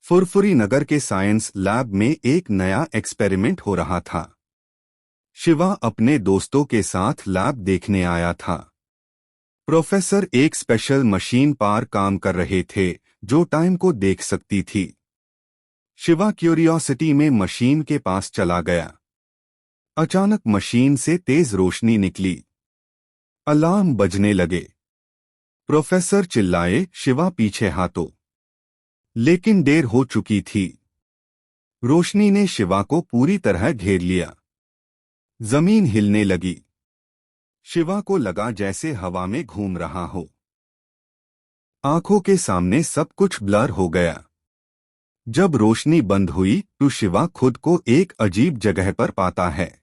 फुरफुरी नगर के science lab में एक नया एक्सपेरिमेंट हो रहा था। शिवा अपने दोस्तों के साथ लैब देखने आया था। प्रोफेसर एक स्पेशल मशीन पर काम कर रहे थे जो टाइम को देख सकती थी। शिवा क्यूरियोसिटी में मशीन के पास चला गया। अचानक मशीन से तेज रोशनी निकली। अलार्म बजने लगे। प्रोफेसर चिल्लाए, शिवा पीछे हटो। लेकिन देर हो चुकी थी। रोशनी ने शिवा को पूरी तरह घेर लिया। जमीन हिलने लगी। शिवा को लगा जैसे हवा में घूम रहा हो। आंखों के सामने सब कुछ ब्लर हो गया। जब रोशनी बंद हुई तो शिवा खुद को एक अजीब जगह पर पाता है।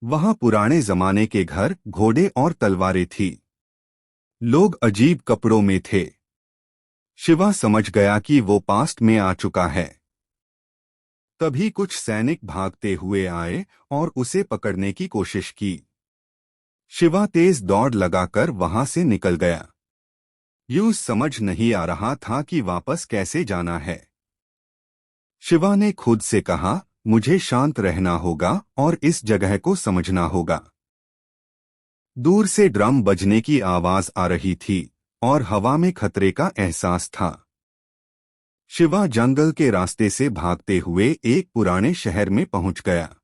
वहां पुराने जमाने के घर, घोड़े और तलवारें थी। लोग अजीब कपड़ों में थे। शिवा समझ गया कि वो पास्ट में आ चुका है। तभी कुछ सैनिक भागते हुए आए और उसे पकड़ने की कोशिश की। शिवा तेज दौड़ लगाकर वहां से निकल गया। यूं समझ नहीं आ रहा था कि वापस कैसे जाना है। शिवा ने खुद से कहा, मुझे शांत रहना होगा और इस जगह को समझना होगा। दूर से ड्रम बजने की आवाज आ रही थी और हवा में खतरे का एहसास था। शिवा जंगल के रास्ते से भागते हुए एक पुराने शहर में पहुंच गया।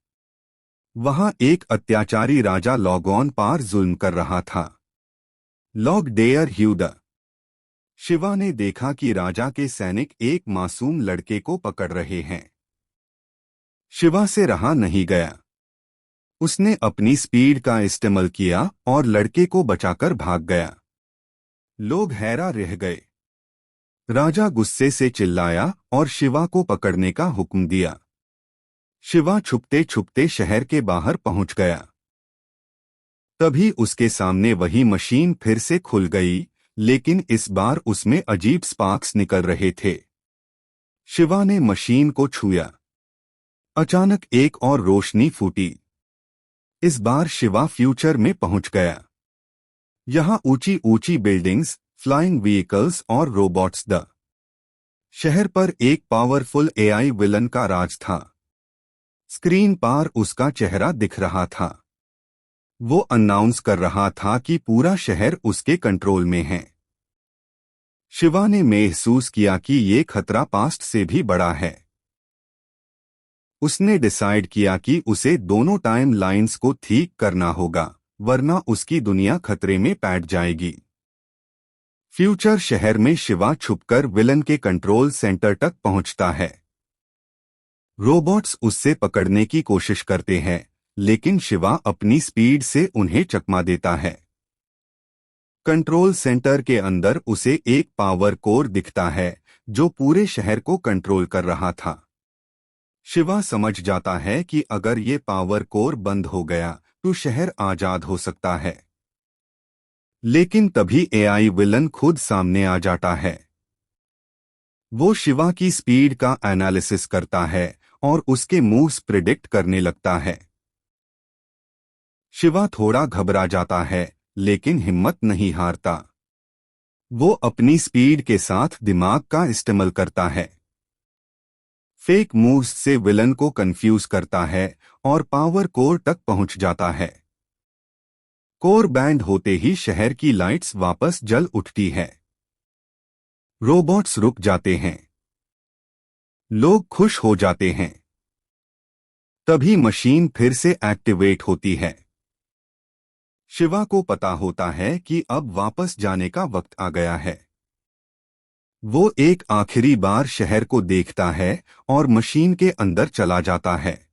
वहां एक अत्याचारी राजा लॉगॉन पर जुल्म कर रहा था। Log dare ह्यूदा। शिवा ने देखा कि राजा के सैनिक एक मासूम लड़के को पकड़ रहे हैं। शिवा से रहा नहीं गया। उसने अपनी स्पीड का इस्तेमाल किया और लड़के को बचाकर भाग गया। लोग हैरान रह गए। राजा गुस्से से चिल्लाया और शिवा को पकड़ने का हुक्म दिया। शिवा छुपते छुपते शहर के बाहर पहुंच गया। तभी उसके सामने वही मशीन फिर से खुल गई, लेकिन इस बार उसमें अजीब स्पार्क्स निकल रहे थे। शिवा ने मशीन को छुआ। अचानक एक और रोशनी फूटी। इस बार शिवा फ्यूचर में पहुंच गया। यहां ऊंची ऊंची बिल्डिंग्स, फ्लाइंग व्हीकल्स और रोबोट्स। द शहर पर एक पावरफुल एआई विलन का राज था। स्क्रीन पर उसका चेहरा दिख रहा था। वो अनाउंस कर रहा था कि पूरा शहर उसके कंट्रोल में है। शिवा ने महसूस किया कि ये खतरा पास्ट से भी बड़ा है। उसने डिसाइड किया कि उसे दोनों टाइम लाइन्स को ठीक करना होगा, वरना उसकी दुनिया खतरे में पैठ जाएगी। फ्यूचर शहर में शिवा छुपकर विलन के कंट्रोल सेंटर तक पहुंचता है। रोबोट्स उससे पकड़ने की कोशिश करते हैं, लेकिन शिवा अपनी स्पीड से उन्हें चकमा देता है। कंट्रोल सेंटर के अंदर उसे एक पावर कोर दिखता है जो पूरे शहर को कंट्रोल कर रहा था। शिवा समझ जाता है कि अगर ये पावर कोर बंद हो गया तो शहर आजाद हो सकता है। लेकिन तभी एआई विलन खुद सामने आ जाता है। वो शिवा की स्पीड का एनालिसिस करता है और उसके मूव्स प्रिडिक्ट करने लगता है। शिवा थोड़ा घबरा जाता है, लेकिन हिम्मत नहीं हारता। वो अपनी स्पीड के साथ दिमाग का इस्तेमाल करता है। फेक मूव्स से विलन को कंफ्यूज करता है और पावर कोर तक पहुंच जाता है। कोर बैंड होते ही शहर की लाइट्स वापस जल उठती है। रोबोट्स रुक जाते हैं। लोग खुश हो जाते हैं। तभी मशीन फिर से एक्टिवेट होती है। शिवा को पता होता है कि अब वापस जाने का वक्त आ गया है। वो एक आखिरी बार शहर को देखता है और मशीन के अंदर चला जाता है।